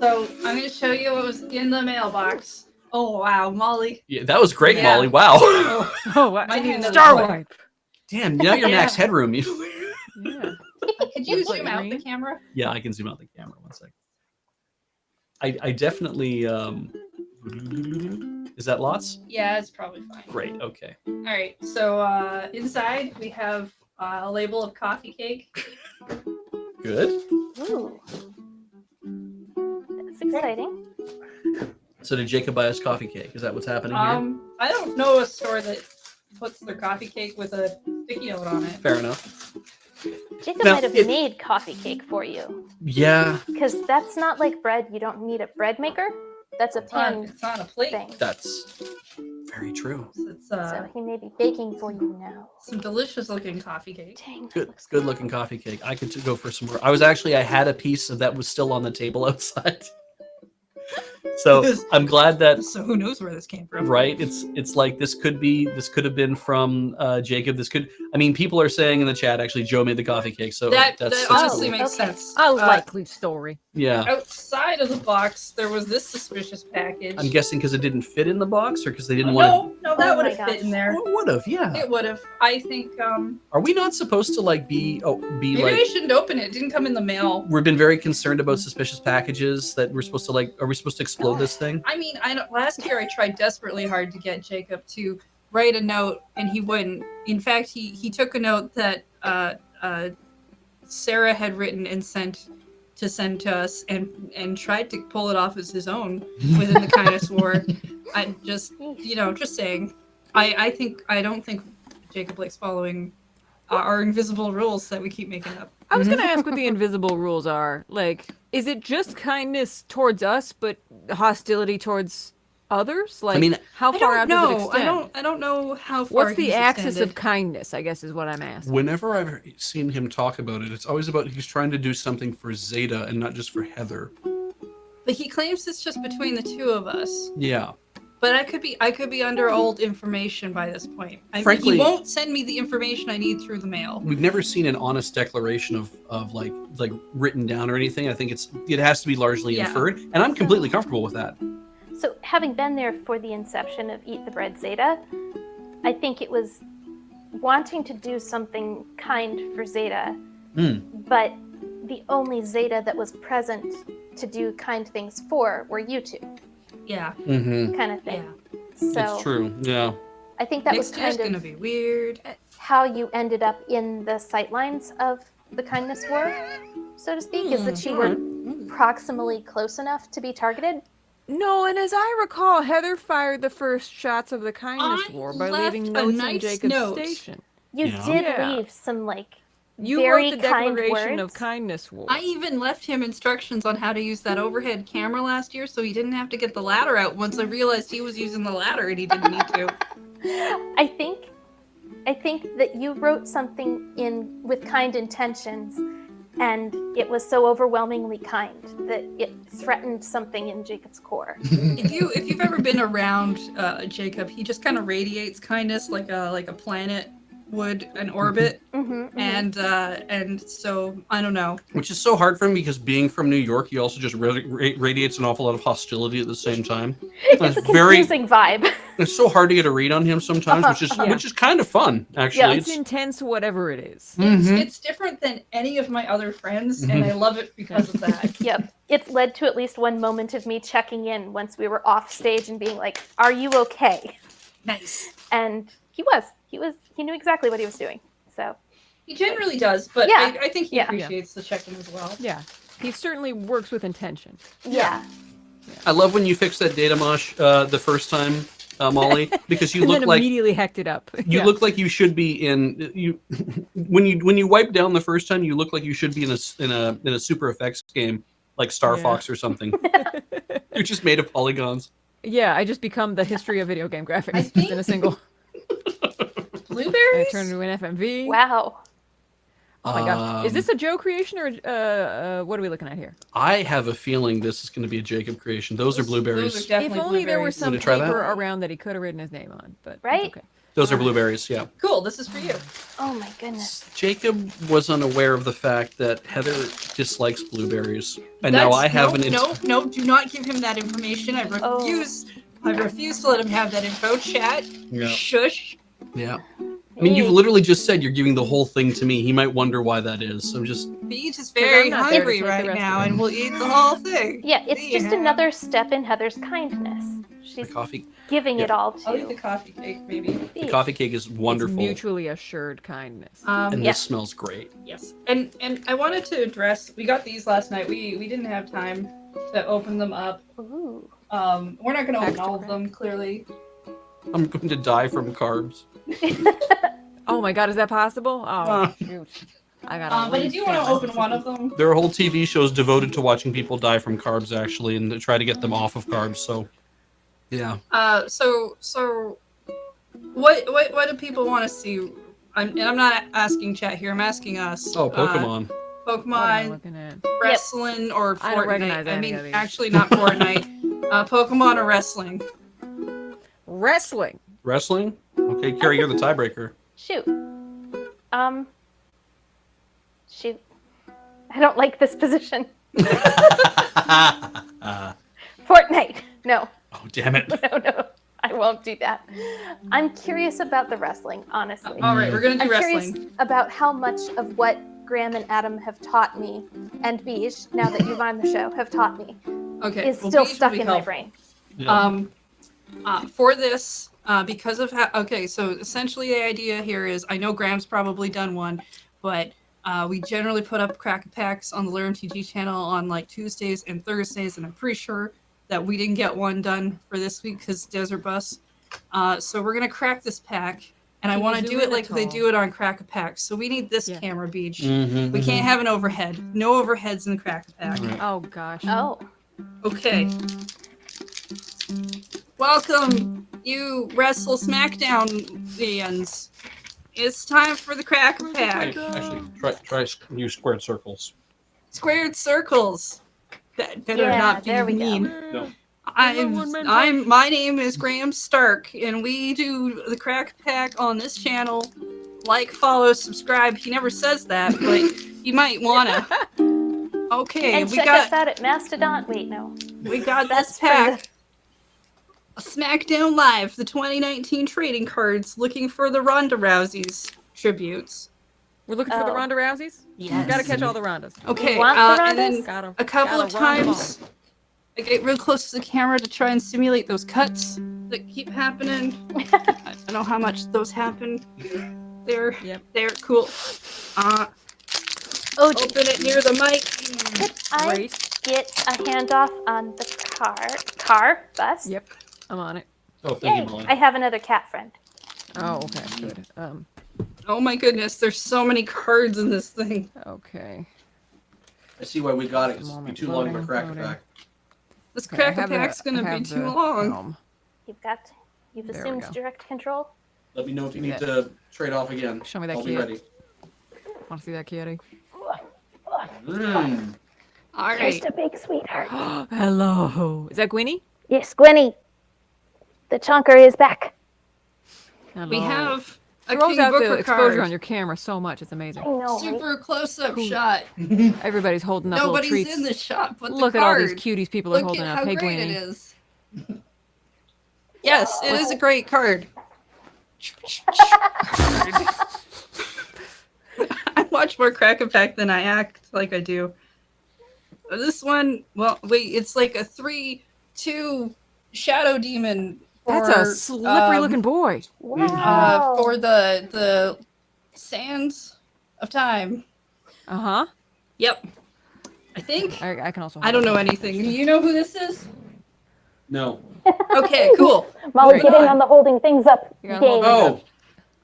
So I'm going to show you what was in the mailbox. Oh wow, Molly. Yeah, that was great, Yeah. Molly. Wow. Oh, wow. Might need another Star toy. Wipe. Damn, now you're max Yeah. headroom. Yeah. Could you Like zoom out the green? camera? Yeah, I can zoom out the camera. 1 second. I definitely. Is that lots? Yeah, it's probably fine. Great. Okay. All right. So inside we have a label of coffee cake. Good. Ooh. That's exciting. So did Jacob buy us coffee cake? Is that what's happening here? I don't know a store that puts their coffee cake with a sticky note on it. Fair enough. Jacob Now, might have made coffee cake for you. Yeah, Because that's not like bread. You don't need a bread maker. That's a pan It's on a plate. thing. that's very true. It's So he may be baking for you now. some delicious looking coffee cake. Dang, that Good, looks good looking coffee cake. I could go for some more. I had a piece of that was still on the table outside. So I'm glad that So who knows where this came from? right. It's like this could have been from Jacob. People are saying in the chat actually Joe made the coffee cake. So That that's honestly cool. makes Okay. sense. A likely story. Yeah. Outside of the box, there was this suspicious package. I'm guessing because it didn't fit in the box or because they didn't want No, that Oh would my have fit gosh. in there. to. Would have, yeah. It would have. I think Are we not supposed to be maybe like I shouldn't open it. It didn't come in the mail. we've been very concerned about suspicious packages that we're supposed to are we supposed to explode this thing? I mean, last year I tried desperately hard to get Jacob to write a note, and he wouldn't. In fact, he took a note that Sarah had written and sent to us, and tried to pull it off as his own within the kindness war. I just saying. I don't think Jacob likes following our invisible rules that we keep making up. I was going to ask what the invisible rules are. Like, is it just kindness towards us, but hostility towards others? Like, how far out does it extend? I don't know how far. What's the he's axis extended. of kindness, I guess is what I'm asking. Whenever I've seen him talk about it, it's always about he's trying to do something for Zeta and not just for Heather. But he claims it's just between the two of us. Yeah. But I could be under old information by this point. Frankly- he won't send me the information I need through the mail. We've never seen an honest declaration of like written down or anything. I think it has to be largely Yeah. inferred, and I'm completely comfortable with that. So, having been there for the inception of Eat the Bread Zeta, I think it was wanting to do something kind for Zeta, but the only Zeta that was present to do kind things for were you two, Yeah. Mm-hmm. kind of thing. Yeah. So, It's true. Yeah. I think that was Next year's kind gonna of be weird. how you ended up in the sightlines of the kindness war, so to speak, is that you were proximally close enough to be targeted. No, and as I recall, Heather fired the first shots of the kindness I war by left leaving a notes in nice Jacob's note. station. You Yeah. did Yeah. leave some You very wrote the kind Declaration of words. Kindness war. I even left him instructions on how to use that overhead camera last year, so he didn't have to get the ladder out once I realized he was using the ladder and he didn't need to. I think that you wrote something in with kind intentions, and it was so overwhelmingly kind that it threatened something in Jacob's core. If you've ever been around Jacob, he just kind of radiates kindness like a planet would an orbit, and so I don't know. Which is so hard for him because being from New York, he also just radiates an awful lot of hostility at the same time. It's a confusing vibe. It's so hard to get a read on him sometimes, which is kind of fun actually. It's intense, whatever it is. It's different than any of my other friends, and I love it because of that. Yep. It's led to at least one moment of me checking in once we were off stage and being like, "Are you okay?" Nice. And he knew exactly what he was doing. So He generally does, but Yeah. I think he Yeah. appreciates the check-in as well. Yeah. He certainly works with intention. yeah. I love when you fix that data mosh the first time, Molly, because you And look then like immediately hacked it up. you look like you should be in you when you wipe down the first time. You look like you should be in a Super Effects game like Star Yeah. Fox or something. You're just made of polygons. Yeah, I just become the history of video game graphics I just in a single. I Blueberries? turn into an FMV. Wow. Oh my gosh. Is this a Joe creation or what are we looking at here? I have a feeling this is going to be a Jacob creation. Those are blueberries. Those are definitely If only there were blueberries. some Wanna try that? paper around that he could have written his name on, but Right? it's okay. Those are blueberries, yeah. Cool, this is for you. Oh my goodness. Jacob was unaware of the fact that Heather dislikes blueberries. And now I have No, do not give him that information. I refuse. I refuse to let him have that info. Chat. Yeah. Shush. Yeah. I mean, you've literally just said you're giving the whole thing to me. He might wonder why that is. So just... Beach is very I'm not there to hungry take the right rest now, of it. and we'll eat the whole thing. Yeah, it's just another step in Heather's kindness. The She's coffee, giving it all I'll eat the to coffee cake, maybe. the coffee cake is wonderful. It's mutually assured kindness. And Yeah. this smells great. Yes, and I wanted to address. We got these last night. We didn't have time to open them up. Ooh. We're not going to open Extra all of crack. them. Clearly, I'm going to die from carbs. Oh my god, is that possible? Oh, shoot. I gotta but I do want to open one of them. There are whole TV shows devoted to watching people die from carbs, actually, and to try to get them off of carbs. So, yeah. So what do people want to see? And I'm not asking chat here. I'm asking us. Oh, Pokemon. What am I Pokemon, looking at? wrestling, or I don't recognize Fortnite. I any mean, of these. actually not Fortnite. Pokemon or wrestling. Wrestling. Wrestling? Okay, Carrie, you're the tiebreaker. Shoot. Shoot. I don't like this position. Fortnite. No. Oh, damn it. No. I won't do that. I'm curious about the wrestling, honestly. All right, we're gonna do I'm wrestling. curious about how much of what Graham and Adam have taught me, and Beige, now that you've on the show, have taught me, Okay, is well, still Beach will stuck be in my helpful. brain. Yeah. For this, because of how, okay, so essentially the idea here is, I know Graham's probably done one, but we generally put up crack packs on the Learn TG channel on like Tuesdays and Thursdays, and I'm pretty sure that we didn't get one done for this week because Desert Bus. So we're gonna crack this pack, and I Can want to you do zoom it in like at they all? do it on crack packs. So we need this Yeah. camera, Beach. Mhm, We mhm. can't have an overhead. No overheads in the crack pack. Right. Oh gosh. Oh. Okay. Welcome, you Wrestle Smackdown fans. It's time for the Cracker Pack. Hey, actually, try use squared circles. Squared circles. That better Yeah, not be there we go. mean. No. My name is Graham Stark, and we do the Crack Pack on this channel. Like, follow, subscribe. He never says that, but you might wanna. Okay, And we check got us out at Mastodon. Wait, no. this That's for pack. SmackDown Live, the 2019 trading cards, looking for the Ronda Rousey's tributes. We're looking for the Oh. Ronda Rouseys? Yes. Gotta catch all the Rondas. Okay, want the and then Rondas? Gotta, a couple gotta of run them times I get real close to the camera to try and simulate those cuts that keep happening. I don't know how much those happen. They're cool. Oh, Open it near the mic. could I Great. get a handoff on the bus? Yep, I'm on it. Oh, thank Yay! you, Molly. I have another cat friend. Oh, okay, good. Oh my goodness, there's so many cards in this thing. Okay. I see why we got it. 'Cause it'd be Moment, too long of a loading, crack loading. pack. This Okay, I Cracker have the- Pack's gonna I be have too the long. helm. You've There we assumed go. direct control. Let me know if you See need that. to trade off again. Show me that I'll be key. ready. Want to see that kitty? Mm. All right. Just a big sweetheart. Hello. Is that Gwynny? Yes, Gwenny. The chunker is back. Hello. We have a throws King out the Booker exposure card. on your camera so much. It's amazing. I know, right? Super close-up Cool. shot. Everybody's holding up Nobody's little treats. in the shot, but Look the at all card. these cuties people are Look holding at up. how Hey, great Gwynny. it is. Yes, it is a great card. I watch more Crack Pack than I act like I do. This one, well, wait, it's like a 3/2 Shadow Demon. That's a slippery looking boy. Wow. For the Sands of Time. Uh-huh. Yep. I think. I can also I don't know anything. Do you know who this is? No. Okay, cool. Molly, Moving get in on. on the holding things up. You gotta hold game.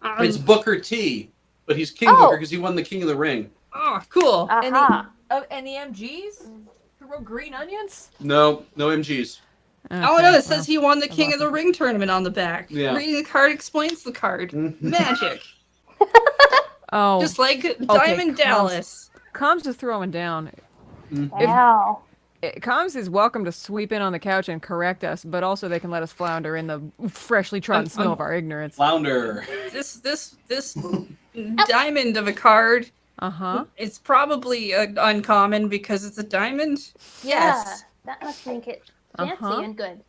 Oh, it's Booker T. But he's King Oh. Booker because he won the King of the Ring. Oh, cool. Aha. And the MGs? Who wrote Green Onions? No MGs. Oh no, it says he won the King of the awesome. Ring tournament on the back. Yeah. Reading the card explains the card. Magic. Oh, Just like Diamond Combs. Dallas. Combs is throwing down. Wow. Comms is welcome to sweep in on the couch and correct us, but also they can let us flounder in the freshly trodden snow of our ignorance. Flounder. This diamond of a card. It's probably uncommon because it's a diamond. Yes. That must make it fancy and good.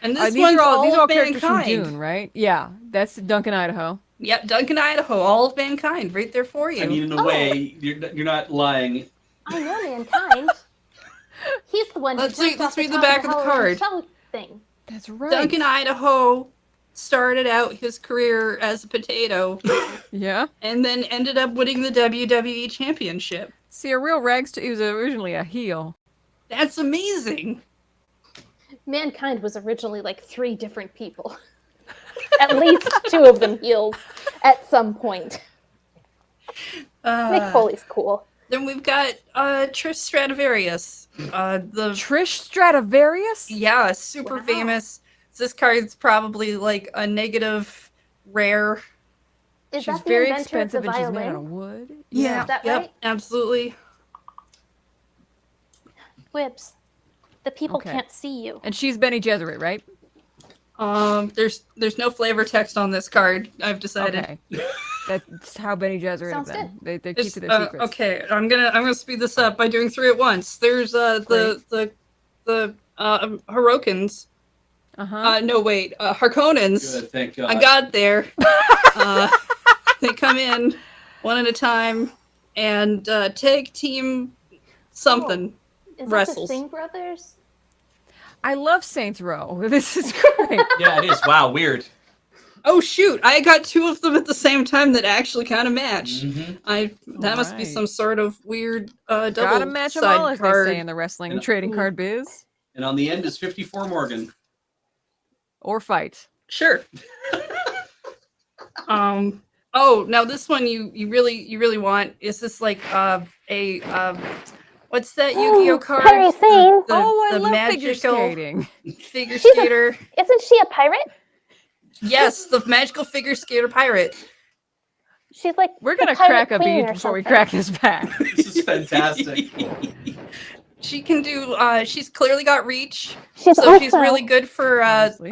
And this one's all these are all characters mankind. from Dune, right? Yeah, that's Duncan, Idaho. Yep, Duncan, Idaho, all of mankind, right there for you. I mean, in a way, you're not lying. I know mankind. He's the one who Let's read the top back of the card. Shell thing. That's right. Duncan, Idaho started out his career as a potato. Yeah. And then ended up winning the WWE Championship. See, a real he was originally a heel. That's amazing. Mankind was originally like 3 different people. At least 2 of them healed at some point. Mick Foley's cool. Then we've got Trish Stradivarius. The Trish Stradivarius? Yeah, super famous. This card's probably like a negative rare. Is she's that the very inventor expensive of the and she's violin? made out of wood. Yeah, is that right? Absolutely. Whips. The people Okay. can't see you. And she's Benny Gesserit, right? There's no flavor text on this card. I've decided. Okay. That's how Benny Gesserit Sounds have been. good. They keep to their secrets. Okay, I'm gonna speed this up by doing 3 at once. There's the Hirokins. No wait, Harkonnens. Good, thank God. I got there. They come in one at a time and tag team something. Is wrestles. that the Singh brothers? I love Saints Row. This is great. Yeah, it is. Wow, weird. Oh shoot! I got 2 of them at the same time that actually kind of match. Mm-hmm. That must be some sort of weird double Gotta match them side all, as card. they say in the wrestling trading card biz. And on the end is 54 Morgan. Or fight. Sure. Oh, now this one you really want is this like what's that Yu-Gi-Oh card? Harry Sane. I the love magical figure skating. Figure skater. Isn't she a pirate? Yes, the magical figure skater pirate. She's like We're gonna the pirate crack a queen bead or before we something. crack this pack. This is fantastic. She can do. She's clearly got reach, She's so also, she's really good for Honestly.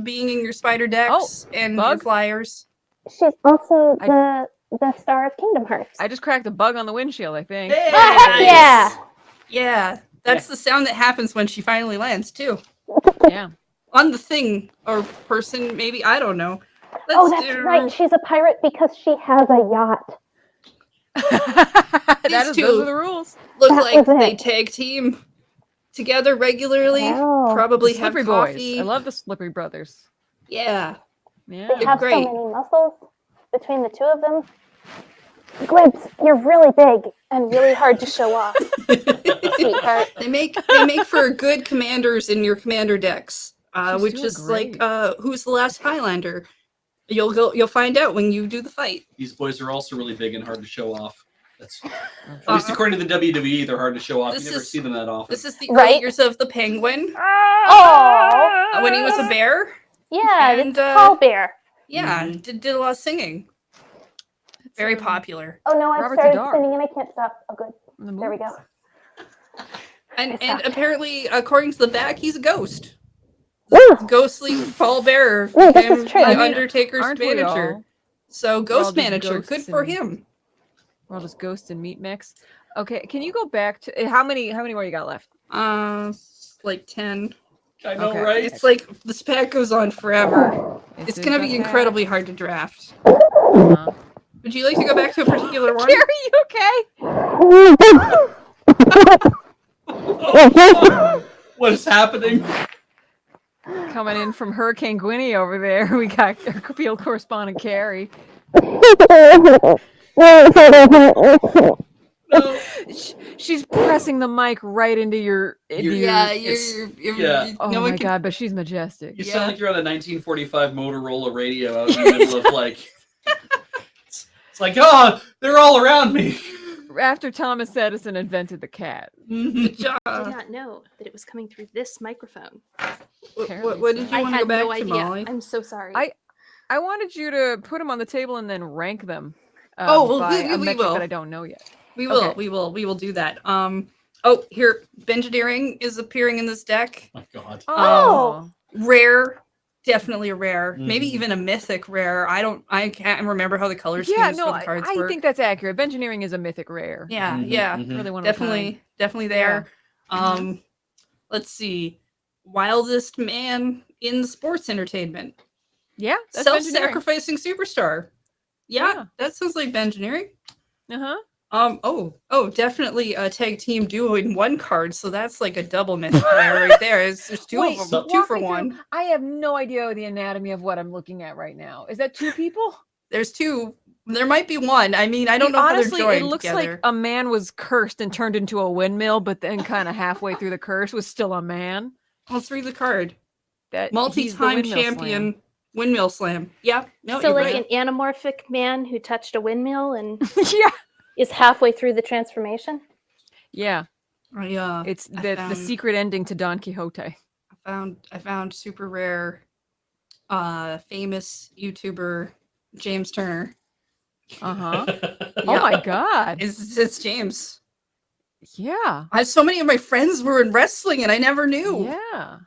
being in your spider decks and your bug? flyers. She's also the star of Kingdom Hearts. I just cracked a bug on the windshield, I think. Hey! Oh, heck yeah! Yeah, that's the sound that happens when she finally lands too. Yeah. On the thing or person, maybe, I don't know. Oh, that's right. She's a pirate because she has a yacht. Those are the rules. Look That like was they it. tag team together regularly. Wow. Probably The have Slippery coffee. Boys. I love the Slippery Brothers. Yeah. Yeah. They have great. so many muscles between the 2 of them. Glibs, you're really big and really hard to show off, sweetheart. They make for good commanders in your commander decks. Which doing is great. like who's the last Highlander? You'll find out when you do the fight. These boys are also really big and hard to show off. That's at least according to the WWE, they're hard to show off. This You never is- see them that often. This is the Right. early years of the Penguin Oh, when he was a bear. yeah, And, it's Paul Bear. Yeah, Mhm. did a lot of singing. Very popular. Oh no, I've Robert started Zadar. spinning and I can't stop. Oh, good. The There we movies. go. And stopped. apparently, according to the back, he's a ghost. Woo! Ghostly Paul Bearer Ooh, this became is true. I the mean, Undertaker's Aren't we manager. all? So We're all ghost just manager, good ghosts for and- him. We're all just ghosts and meat mix. Okay, can you go back to how many more you got left? Like 10. I know, Okay. right? It's like this pack goes on forever. It's a gonna be good incredibly hard to draft. pack. Uh-huh. Would you like to go back to a particular one? Carrie, you okay? What is happening? Coming in from Hurricane Gwynny over there, we got our field correspondent Carrie. No. She's pressing the mic right into your. Yeah, yeah. Oh no my one can. god, but she's majestic. You Yeah. sound like you're on a 1945 Motorola radio out in the middle of like. It's like, oh, they're all around me. After Thomas Edison invented the cat. Good job. I did not know that it was coming through this microphone. What did you I want to had go back no to, idea. Molly? I'm so sorry. I wanted you to put them on the table and then rank them. Oh, well, by we a metric will. that I don't know yet. We will. Okay. We will do that. Oh, here, Bengineering is appearing in this deck. Oh God. Oh. Rare, definitely a rare. Mhm. Maybe even a mythic rare. I can't remember how the color Yeah, schemes no, for the cards I work. think that's accurate. Bengineering is a mythic rare. Yeah, Mhm, yeah. mhm. Really one of a kind. Definitely there. Let's see. Wildest man in sports entertainment. Yeah, that's Bengineering. Self-sacrificing superstar. Yeah, that sounds like Bengineering. Uh-huh. Definitely a tag team duo in one card, so that's like a double mythic rare right there. There's two of them, two for one. I have no idea the anatomy of what I'm looking at right now. Is that two people? There's two. There might be one. I mean, I don't know Honestly, how they're joined it looks together. like a man was cursed and turned into a windmill, but then kind of halfway through the curse was still a man. Let's read the card. That Multi-time champion windmill slam. Yeah, no, So you're like right. an anamorphic man who touched a windmill and Yeah. is halfway through the transformation. Yeah. It's the secret ending to Don Quixote. I found super rare famous YouTuber James Turner. Uh-huh. Yeah. Oh my God. It's James. Yeah. So many of my friends were in wrestling and I never knew. Yeah.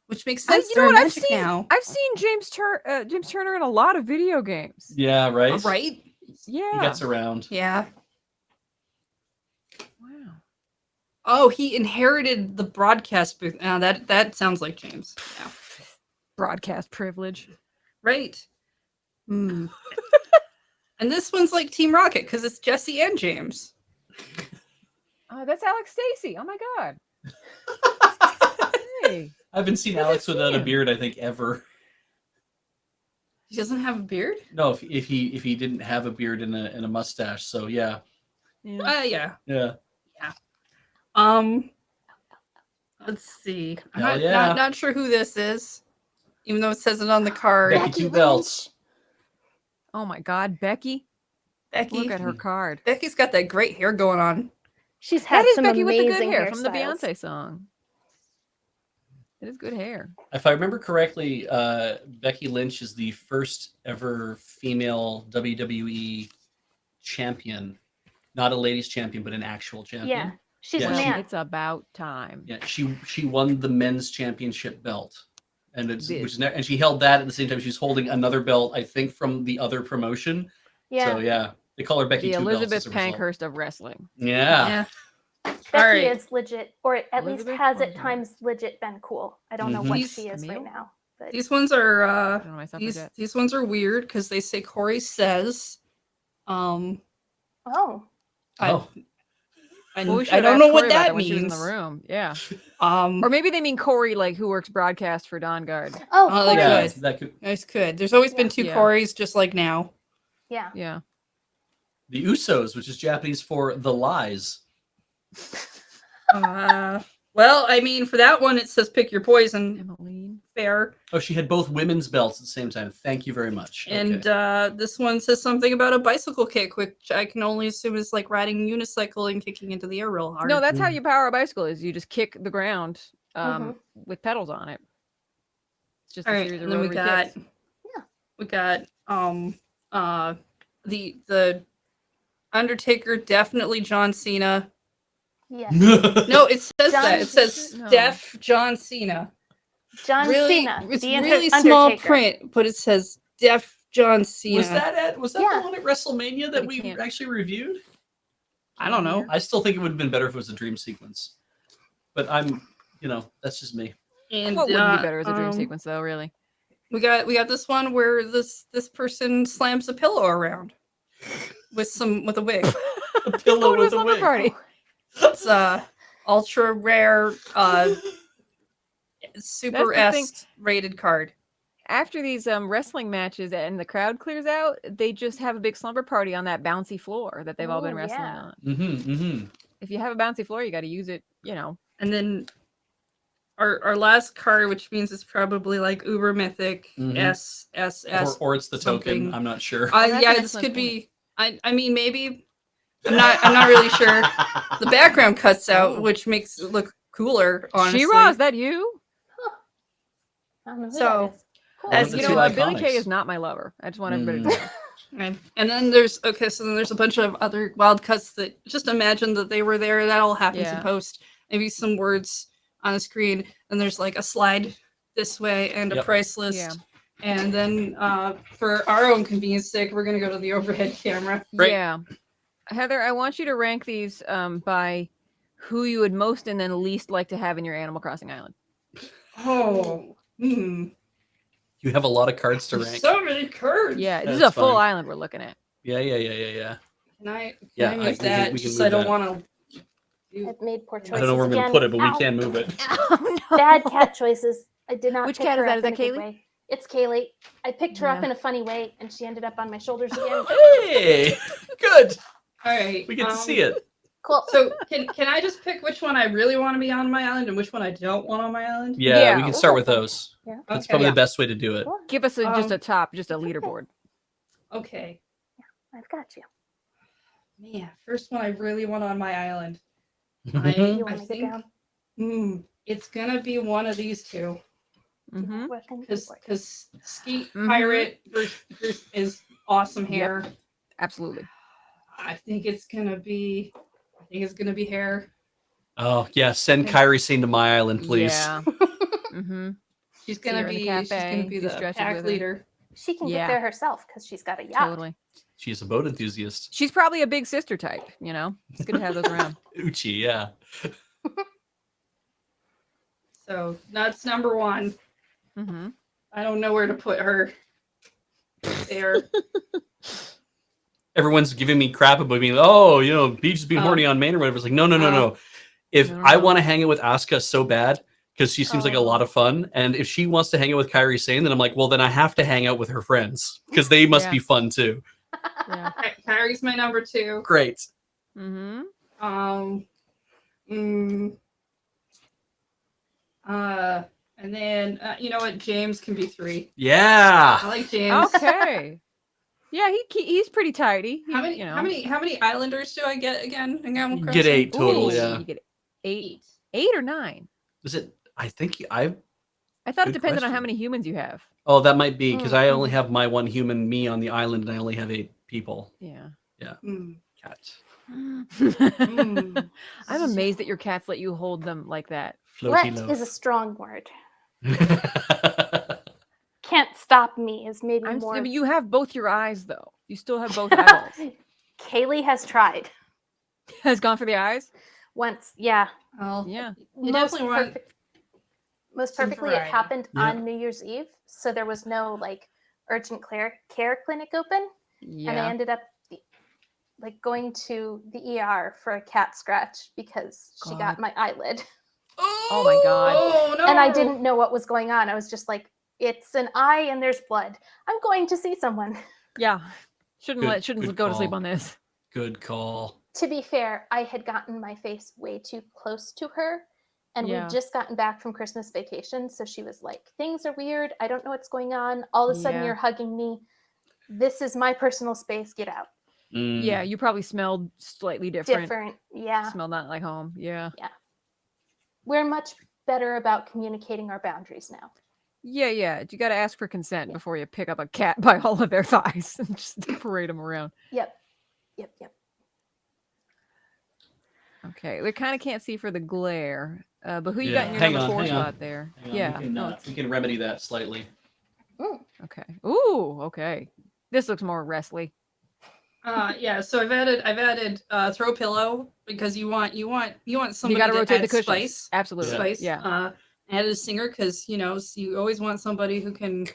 Which makes sense. You know what? I've seen James Turner in a lot of video games. Yeah, right. Right? Yeah. He gets around. Yeah. Wow. Oh, he inherited the broadcast booth. That sounds like James. Yeah. Broadcast privilege. Right. And this one's like Team Rocket because it's Jesse and James. Oh, that's Alex Stacey. Oh my God. Hey. I haven't seen Alex without a beard, I think, ever. He doesn't have a beard? No, if he didn't have a beard and a mustache, so yeah. Yeah. Let's see. I'm not sure who this is, even though it says it on the card. Becky Two Belts. Oh my God, Becky. Look at her card. Becky's got that great hair going on. She's had some Becky with the amazing good hair hairstyles. from the Beyonce song. It is good hair. If I remember correctly, Becky Lynch is the first ever female WWE champion. Not a ladies champion, but an actual champion. Yeah, she's a Well, man. it's about time. Yeah, she won the men's championship belt, and she held that at the same time. She's holding another belt, I think, from the other promotion. Yeah. So yeah, they call her Becky The Two Belts. Elizabeth Pankhurst of wrestling. Yeah. Becky is legit, or at least Elizabeth has at Pankhurst. times legit been cool. I don't know what she is right now. But These ones are these ones are weird because they say Corey says. Oh. I Well, I don't know what that when she was means. in the room. Yeah. Or maybe they mean Corey, like who works broadcast for Don Guard. Oh, they Corey. could. That could. Nice, could. There's always been two Corys, just like now. Yeah. Yeah. The Usos, which is Japanese for the lies. Well, I mean, for that one, it says pick your poison. Emmeline. Fair. Oh, she had both women's belts at the same time. Thank you very much. And this one says something about a bicycle kick, which I can only assume is like riding a unicycle and kicking into the air real hard. No, that's how you power a bicycle. Is you just kick the ground with pedals on it. It's just all a right. series And of then rotary kicks. we got the Undertaker, definitely John Cena. Yeah. No, it says John that. It says No. Def John Cena. John really, Cena. It's the really Undertaker. small print, but it says Def John Cena. Was that the Yeah. one at WrestleMania that You we can't- actually reviewed? I don't know. I still think it would have been better if it was a dream sequence. But that's just me. And What would be better as a dream sequence, though? Really? We got this one where this person slams a pillow around with a wig. A pillow What was with a on the wig. party? It's ultra rare super S rated card. After these wrestling matches and the crowd clears out, they just have a big slumber party on that bouncy floor that they've all been wrestling on. If you have a bouncy floor, you got to use it, And then our last card, which means it's probably like uber mythic S. Or it's the something. token. I'm not sure. This could be. I mean, maybe. I'm not really sure. The background cuts out, which makes it look cooler. Honestly, She-Ra, is that you? I don't know who So, that is. Cool. as the You two know, Billy Iconics. Kay is not my lover. I just want everybody to know. And then there's so then there's a bunch of other wild cuts that just imagine that they were there. That all happens in post. Maybe some words on the screen, and there's like a slide this way and a price list. Yeah. And then for our own convenience sake, we're gonna go to the overhead camera. Right. Yeah. Heather, I want you to rank these by who you would most and then least like to have in your Animal Crossing island. Oh. Hmm. You have a lot of cards to rank. So many cards. Yeah, this is That's a full fine. island we're looking at. Yeah. Can I Yeah, move that? we can Just move I don't that. want to. I've made poor choices. I don't know where I'm going to again. put it, but Ow. we can move it. Oh, no. Bad cat choices. I did not Which pick cat is her that? up Is in that a good Kaylee? way. It's Kaylee. I picked her up Yeah. in a funny way, and she ended up on my shoulders again. Hey, good. All right. We get to see it. Cool. So can I just pick which one I really want to be on my island and which one I don't want on my island? Yeah, Yeah. we can start with those. Yeah. That's Okay. probably the best way to do it. Cool. Give us just a It's okay. leaderboard. Okay. I've got you. Man, first one I really want on my island. You I want to get think down? it's gonna be one of these two. Mm-hmm. What can you do for it? Because Skeet Mhm. Pirate is awesome hair. Absolutely. I think it's gonna be hair. Oh, yeah. Send Kyrie Sane to my island, please. Yeah. Mm-hmm. She's See her gonna in the be cafe, do the stretches pack with her. leader. She can Yeah. get there herself because she's got a yacht. Totally. She's a boat enthusiast. She's probably a big sister type, you know? It's good to have those around. Uchi, yeah. So that's number one. Mm-hmm. I don't know where to put her. There. Everyone's giving me crap about being, oh, Beach is being Oh. horny on Maine or whatever. It's like, no. If No, I no. want to hang out with Asuka so bad, because she seems like a lot Oh. of fun, and if she wants to hang out with Kyrie Sane, then I'm like, well, then I have to hang out with her friends, because they must Yeah. be fun too. Yeah. Kyrie's my number two. Great. Mm-hmm. And then you know what? James can be three. Yeah. I like James. Okay. Yeah, he's pretty tidy. How many? You know. How many Islanders do I get again in Animal You Crossing? get 8 total, Ooh, yeah. You get eight or 9. Is it? I think I thought it Good depended on how question. many humans you have. Oh, that might be because I Mm, only have my one human, me, on the island, and I only have 8 people. Yeah. Mm. Cat. Mm. I'm amazed that your cats let you hold them like that. Floaty Let low. is a strong word. Can't stop me is maybe more. You have both your eyes though. You still have both eyeballs. Kaylee has tried Has gone for the eyes. once. Yeah. Well, Yeah. you definitely want Most some perfectly, it variety. happened Yeah. on New Year's Eve, so there was no like urgent care clinic open, and I Yeah. ended up like going to the ER for a cat scratch because she God. got my eyelid, Oh my God. Oh no! and I didn't know what was going on. I was just like, "It's an eye and there's blood. I'm going to see someone." Yeah. Shouldn't Good go to sleep call. on this. Good call. To be fair, I had gotten my face way too close to her, and Yeah. we'd just gotten back from Christmas vacation, so she was like, "Things are weird. I don't know what's going on. All of a sudden, Yeah. you're hugging me. This is my personal space. Get out." Mm. Yeah, you probably smelled slightly different. Different, yeah. Smelled not like home. Yeah. We're much better about communicating our boundaries now. Yeah. You got to ask for consent before you pick up a cat by all of their thighs and just parade them around. Yep. Okay, we kind of can't see for the glare, but who you Yeah, got in your hang number on, 4 hang on. spot there? Hang on, Yeah. we can, no, it's- we can remedy that slightly. okay. Ooh, okay. This looks more wrestly. Yeah. So I've added throw pillow because you want somebody You got to to rotate add the cushions. spice. Absolutely. Spice. Yeah. Added a singer because you always want somebody who can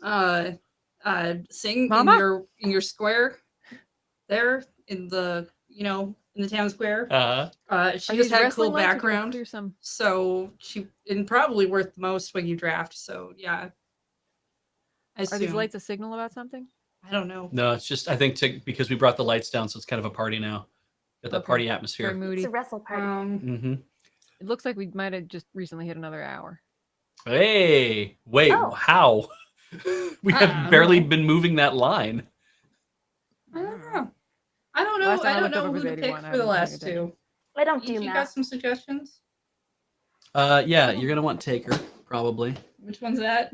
God. sing Mama? in your square there in the in the town square. She Are just these had a wrestling cool lights or do I background, clear some? so she and probably worth the most when you draft. So yeah, I Are these assume. lights a signal about something? I don't know. No, it's just I think because we brought the lights down, so it's kind of a party now. Got that Okay. party Very atmosphere. moody. It's a wrestle party. Mm-hmm. It looks like we might have just recently hit another hour. Hey, wait, Oh. how? We have barely been moving that line. I don't know. I don't know. Last time I I don't looked know up, it who was to 81. pick I for the wasn't paying last attention. two. I don't do You got math. some suggestions? Yeah, you're gonna want Taker probably. Which one's that?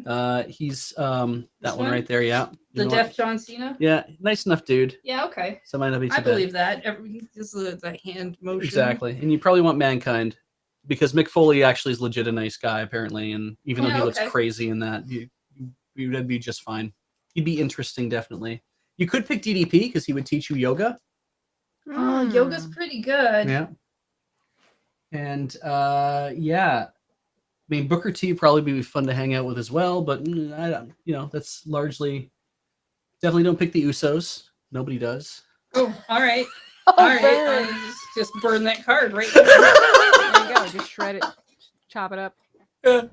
He's that one one? right there. Yeah. The You know deaf what? John Cena? Yeah, nice enough dude. Yeah, okay. So might not be too I bad. believe that. Just the hand motion. Exactly, and you probably want Mankind because Mick Foley actually is legit a nice guy apparently, and even though he looks crazy in that, you'd be just fine. He'd be interesting, definitely. You could pick DDP because he would teach you yoga. Oh, yoga's pretty good. Yeah. And yeah, I mean Booker T would probably be fun to hang out with as well, but I don't, that's largely definitely don't pick the Usos. Nobody does. Oh, all right. Oh, All right. burn. Just burn that card right there. There you go. Just shred it, chop it up. Yeah.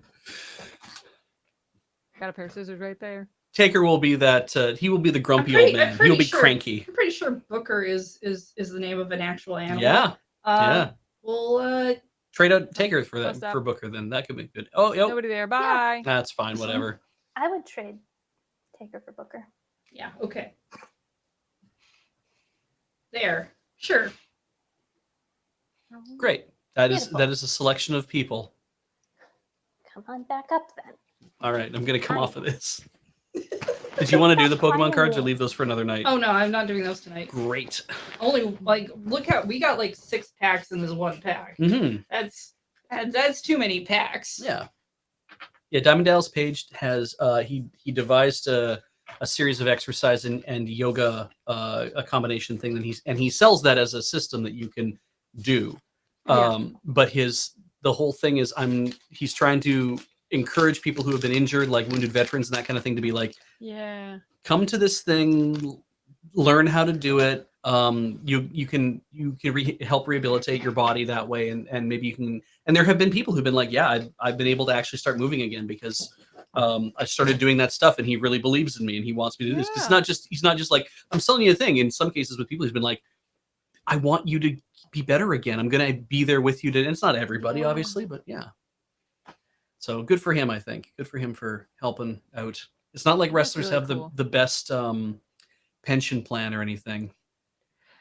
Got a pair of scissors right there. Taker will be that. He will be the grumpy old man. He'll be cranky. I'm pretty sure Booker is the name of an actual animal. Yeah. Yeah. Well, trade out Taker for Close that up. for Booker. Then that could be good. Oh, yep. Nobody there. Bye. That's fine. Whatever. I would trade Taker for Booker. yeah. Okay. There. Sure. Great. That Beautiful. is a selection of people. Come on back up then. All right, I'm gonna come off of this. Did you want to do the Pokemon cards or leave those for another night? Oh no, I'm not doing those tonight. Great. Only look how we got 6 packs in this one pack. Mm-hmm. That's too many packs. Yeah. Yeah. Diamond Dallas Page has he devised a series of exercise and yoga a combination thing that he sells that as a system that you can do. But the whole thing is he's trying to encourage people who have been injured, like wounded veterans and that kind of thing, to be like, Yeah. come to this thing, learn how to do it. You can help rehabilitate your body that way, and maybe you can. And there have been people who've been like, yeah, I've been able to actually start moving again because I started doing that stuff, and he really believes in me, and he wants me to do this. 'Cause he's not just like, I'm selling you a thing. In some cases, with people, he's been like, I want you to be better again. I'm gonna be there with you. And it's not everybody, obviously, but yeah. So good for him, I think. Good for him for helping out. It's not like wrestlers really have cool. the best pension plan or anything.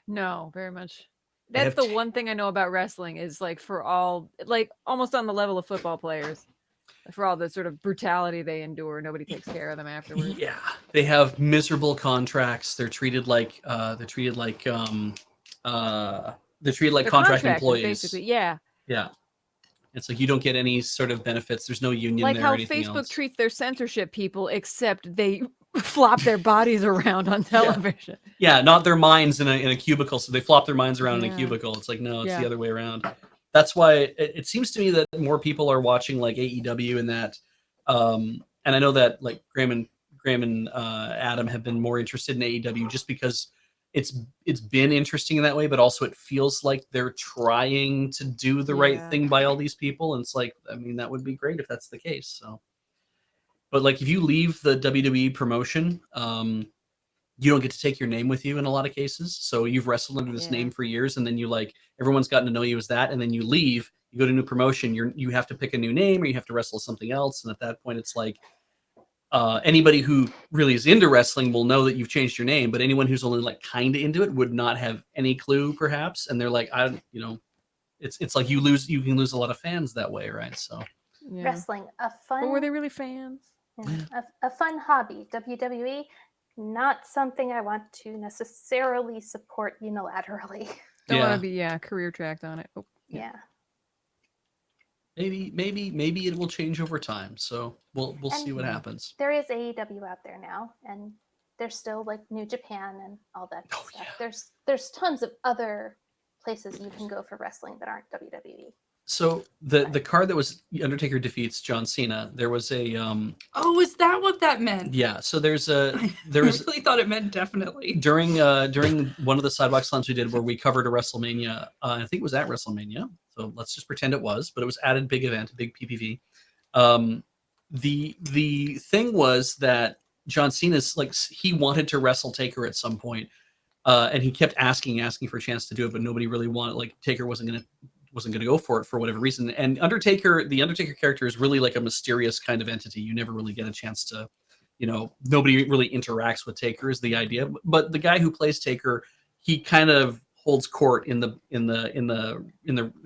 No, very much. They That's have the one thing I know about wrestling is for all almost on the level of football players. For all the sort of brutality they endure, nobody takes care of them afterwards. Yeah, they have miserable contracts. They're treated like contract employees. Basically. Yeah. Yeah. It's like you don't get any sort of benefits. There's no union Like there or how anything Facebook else. treats their censorship people, except they flop their bodies around on television. Yeah, not their minds in a cubicle. So they flop their minds around in a Yeah. cubicle. It's like, no, it's the other way around. That's why it seems to me that more people are watching like AEW and that. And I know that like Graham and Adam have been more interested in AEW just because it's been interesting in that way, but also it feels like they're trying to do the right thing by all these people. And it's like, I mean, that would be great if that's the case. So, but like if you leave the WWE promotion, you don't get to take your name with you in a lot of cases. So you've wrestled under this name for years, and then you everyone's gotten to know you as that, and then you leave, you go to a new promotion, you have to pick a new name or you have to wrestle something else. And at that point, it's like anybody who really is into wrestling will know that you've changed your name, but anyone who's only like kind of into it would not have any clue, perhaps. And they're like, it's like you can lose a lot of fans that way, right? So Wrestling, a fun. But were they really fans? A fun hobby. WWE, not something I want to necessarily support unilaterally. Don't want to be career tracked on it. Oh. Yeah. Maybe it will change over time. So we'll see what happens. There is AEW out there now, and there's still like New Japan and all that stuff. Yeah. There's tons of other places you can go for wrestling that aren't WWE. So the card that was Undertaker defeats John Cena, there was a Oh, is that what that meant? yeah. So there was I really thought it meant definitely. during one of the sidewalk slams we did where we covered a WrestleMania. I think it was at WrestleMania. So let's just pretend it was, but it was at a big event, a big PPV. The thing was that John Cena's like he wanted to wrestle Taker at some point, and he kept asking for a chance to do it, but nobody really wanted. Like Taker wasn't gonna go for it for whatever reason. And the Undertaker character is really like a mysterious kind of entity. You never really get a chance to, nobody really interacts with Taker is the idea. But the guy who plays Taker, he kind of holds court in the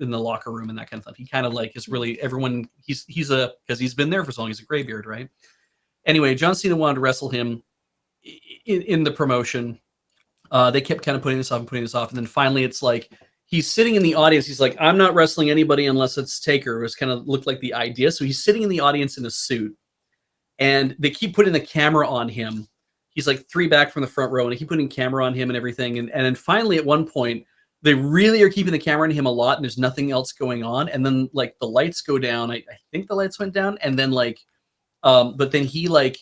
locker room and that kind of stuff. He kind of like is really everyone. He's because he's been there for so long. He's a graybeard, right? Anyway, John Cena wanted to wrestle him in the promotion. They kept kind of putting this off, and then finally it's like he's sitting in the audience. He's like, I'm not wrestling anybody unless it's Taker. It was kind of looked like the idea. So he's sitting in the audience in a suit, and they keep putting the camera on him. He's like 3 back from the front row, and they keep putting camera on him and everything. And then finally at one point, they really are keeping the camera on him a lot, and there's nothing else going on. And then like the lights go down. I think the lights went down, and then like, but then he like,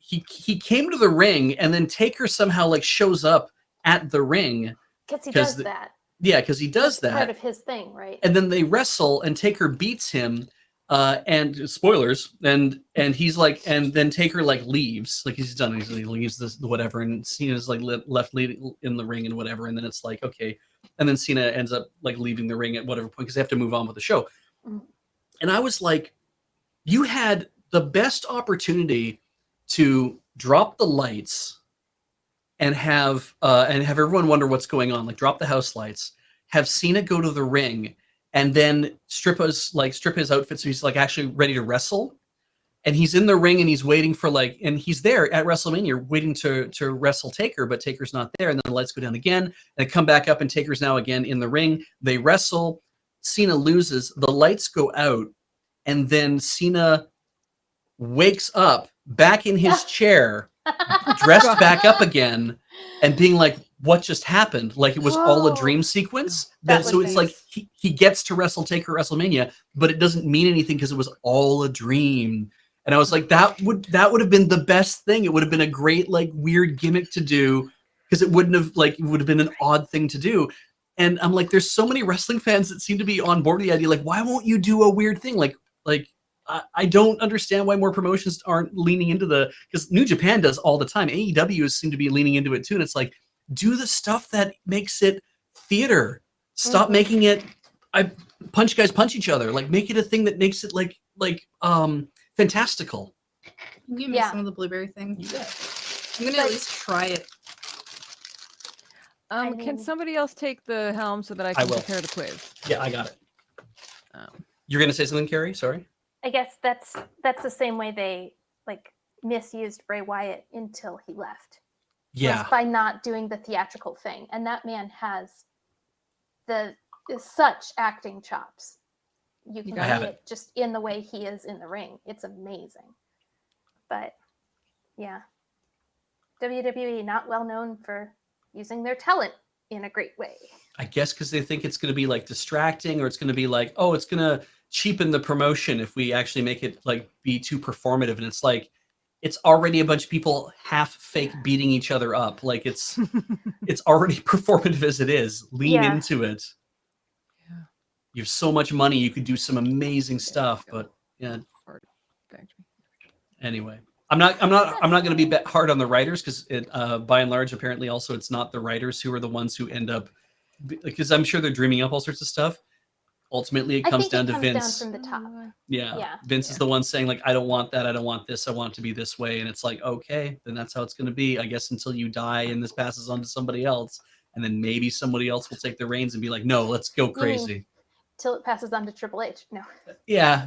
he came to the ring, and then Taker somehow like shows up at the ring because he does that. Yeah, because he does that. Part of his thing, right? And then they wrestle, and Taker beats him. And spoilers, and he's like, and then Taker like leaves, like he's done. He leaves this whatever, and Cena's like left leading in the ring and whatever. And then it's like okay, and then Cena ends up like leaving the ring at whatever point because they have to move on with the show. And I was like, you had the best opportunity to drop the lights and have everyone wonder what's going on. Like drop the house lights, have Cena go to the ring, and then strip his outfit so he's like actually ready to wrestle. And he's in the ring and he's waiting for like, and he's there at WrestleMania waiting to wrestle Taker, but Taker's not there. And then the lights go down again, and they come back up, and Taker's now again in the ring. They wrestle. Cena loses. The lights go out, and then Cena wakes up back in his chair, dressed back up again, and being like, what just happened? Like it was all a dream sequence. So it's like he gets to wrestle Taker at WrestleMania, but it doesn't mean anything because it was all a dream. And I was like, that would have been the best thing. It would have been a great like weird gimmick to do because it would have been an odd thing to do. And I'm like, there's so many wrestling fans that seem to be on board with the idea. Like, why won't you do a weird thing? Like I don't understand why more promotions aren't leaning into because New Japan does all the time. AEW seem to be leaning into it too. And it's like, do the stuff that makes it theater. Stop making it punch guys punch each other. Like make it a thing that makes it like fantastical. Give me some of the blueberry thing. Yeah. I'm gonna at least try it. Can somebody else take the helm so that I can prepare the quiz? Yeah, I got it. You're gonna say something, Carrie? Sorry. I guess that's the same way they like misused Bray Wyatt until he left. Yeah. By not doing the theatrical thing. And that man has such acting chops. You can see it just in the way he is in the ring. It's amazing. But yeah. WWE not well known for using their talent in a great way. I guess because they think it's going to be like distracting, or it's going to be like, oh, it's going to cheapen the promotion if we actually make it like be too performative. And it's like, it's already a bunch of people half fake beating each other up. Like it's already performative as it is. Lean into it. Yeah. You have so much money, you could do some amazing stuff, but yeah. Anyway, I'm not going to be hard on the writers because by and large, apparently also it's not the writers who are the ones who end up, because I'm sure they're dreaming up all sorts of stuff. Ultimately, it comes down to Vince. Down from the top. Yeah. Vince is the one saying like, I don't want that. I don't want this. I want it to be this way. And it's like, okay, then that's how it's going to be, I guess, until you die and this passes on to somebody else. And then maybe somebody else will take the reins and be like, no, let's go crazy. Till it passes on to Triple H. No. Yeah.